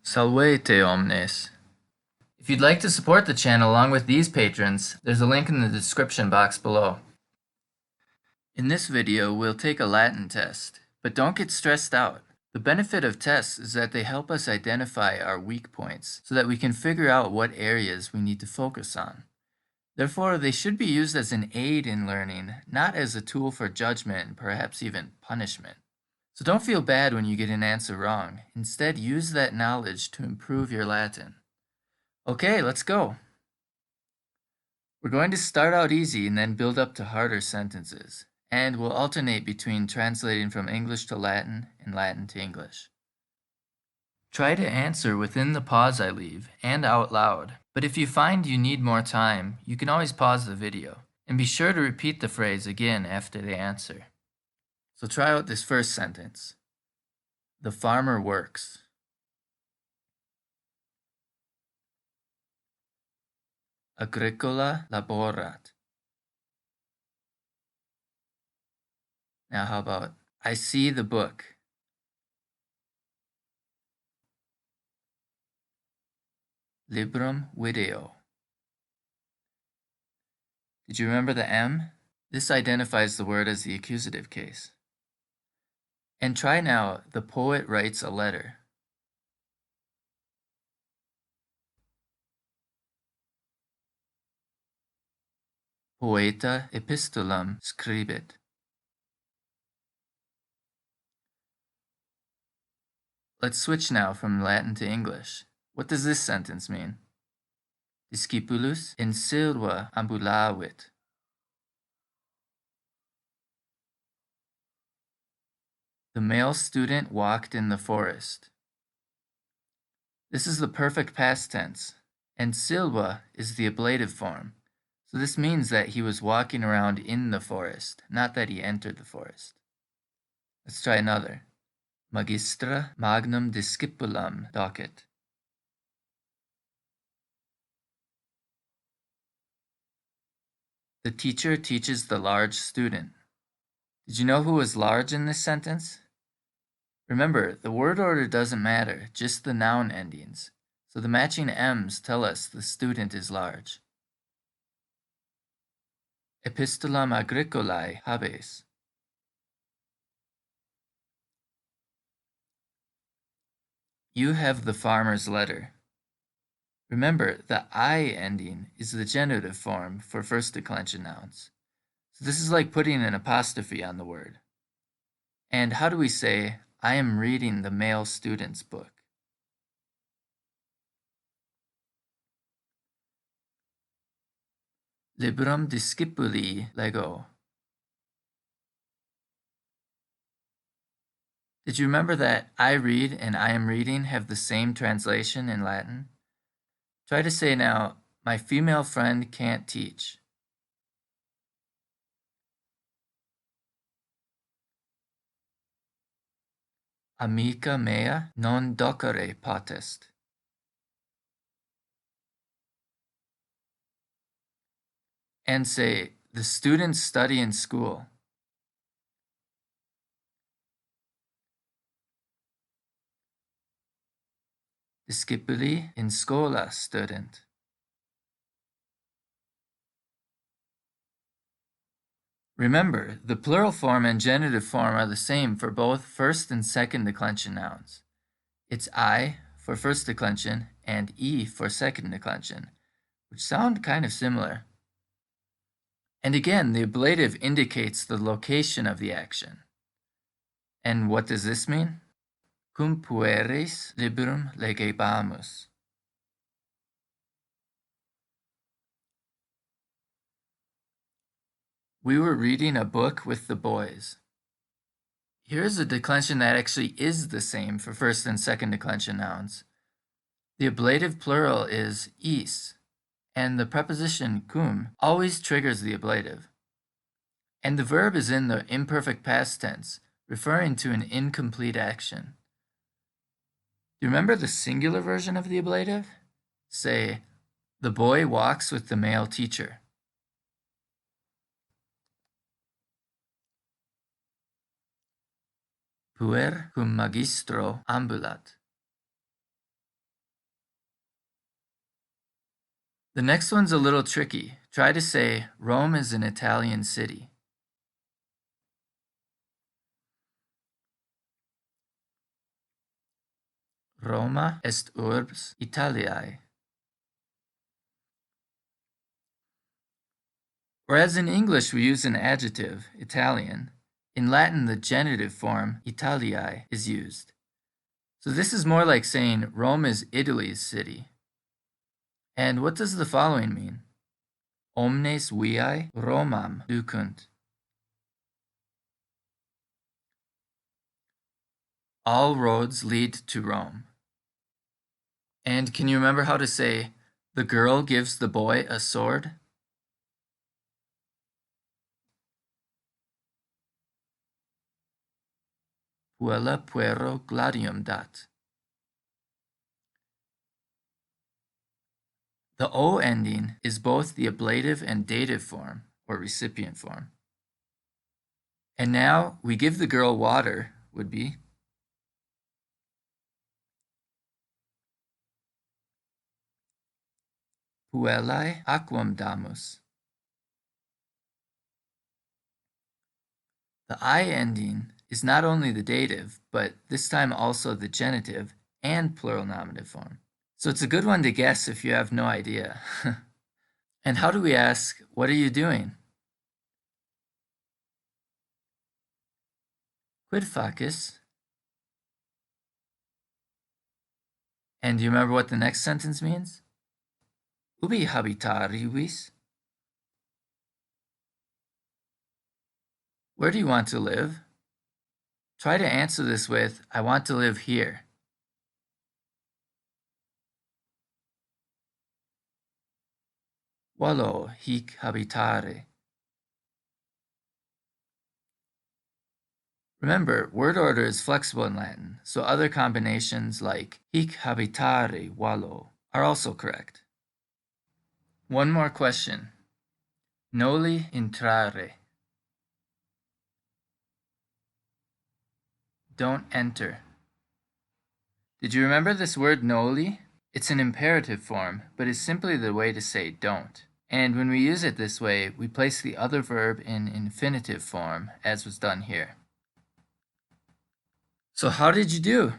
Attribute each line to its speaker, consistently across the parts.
Speaker 1: Salvete omnes. If you'd like to support the channel along with these patrons, there's a link in the description box below. In this video, we'll take a Latin test, but don't get stressed out. The benefit of tests is that they help us identify our weak points so that we can figure out what areas we need to focus on. Therefore, they should be used as an aid in learning, not as a tool for judgment and perhaps even punishment. So don't feel bad when you get an answer wrong. Instead, use that knowledge to improve your Latin. Okay, let's go. We're going to start out easy and then build up to harder sentences. And we'll alternate between translating from English to Latin and Latin to English. Try to answer within the pause I leave and out loud. But if you find you need more time, you can always pause the video. And be sure to repeat the phrase again after the answer. So try out this first sentence. The farmer works. Agricola laborat. Now how about, I see the book. Librum video. Did you remember the M? This identifies the word as the accusative case. And try now, the poet writes a letter. Poeta epistolam scribit. Let's switch now from Latin to English. What does this sentence mean? Discipulus in silva ambulavit. The male student walked in the forest. This is the perfect past tense, and silva is the ablative form. So this means that he was walking around in the forest, not that he entered the forest. Let's try another. Magistra magnum discipulam docet. The teacher teaches the large student. Did you know who was large in this sentence? Remember, the word order doesn't matter, just the noun endings. So the matching M's tell us the student is large. Epistolam agricolae habes. You have the farmer's letter. Remember, the I ending is the genitive form for first declension nouns. So this is like putting an apostrophe on the word. And how do we say, I am reading the male student's book? Librum discipuli lego. Did you remember that I read and I am reading have the same translation in Latin? Try to say now, my female friend can't teach. Amica mea non docere potest. And say, the students study in school. Discipuli in scola student. Remember, the plural form and genitive form are the same for both first and second declension nouns. It's I for first declension and E for second declension, which sound kind of similar. And again, the ablative indicates the location of the action. And what does this mean? Cum pueris librum legebamus. We were reading a book with the boys. Here's a declension that actually is the same for first and second declension nouns. The ablative plural is is, and the preposition cum always triggers the ablative. And the verb is in the imperfect past tense, referring to an incomplete action. Do you remember the singular version of the ablative? Say, the boy walks with the male teacher. Puer cum magistro ambulat. The next one's a little tricky. Try to say, Rome is an Italian city. Roma est urbs Italiae. Whereas in English we use an adjective, Italian, in Latin the genitive form, Italiae, is used. So this is more like saying Rome is Italy's city. And what does the following mean? Omnes viae Romam ducunt. All roads lead to Rome. And can you remember how to say, the girl gives the boy a sword? Puella puero gladium dat. The O ending is both the ablative and dative form, or recipient form. And now, we give the girl water, would be Puellae aquam damus. The I ending is not only the dative, but this time also the genitive and plural nominative form. So it's a good one to guess if you have no idea. And how do we ask, what are you doing? Quid facis? And do you remember what the next sentence means? Ubi habitarivis? Where do you want to live? Try to answer this with, I want to live here. Volo hic habitare. Remember, word order is flexible in Latin, so other combinations like hic habitare volo are also correct. One more question. Noli intrare. Don't enter. Did you remember this word noli? It's an imperative form, but is simply the way to say don't. And when we use it this way, we place the other verb in infinitive form, as was done here. So how did you do?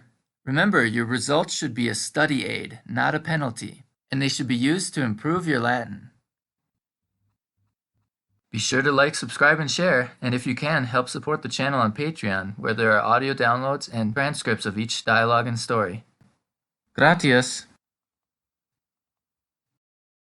Speaker 1: Remember, your results should be a study aid, not a penalty, and they should be used to improve your Latin. Be sure to like, subscribe, and share, and if you can, help support the channel on Patreon, where there are audio downloads and transcripts of each dialogue and story. Gratias!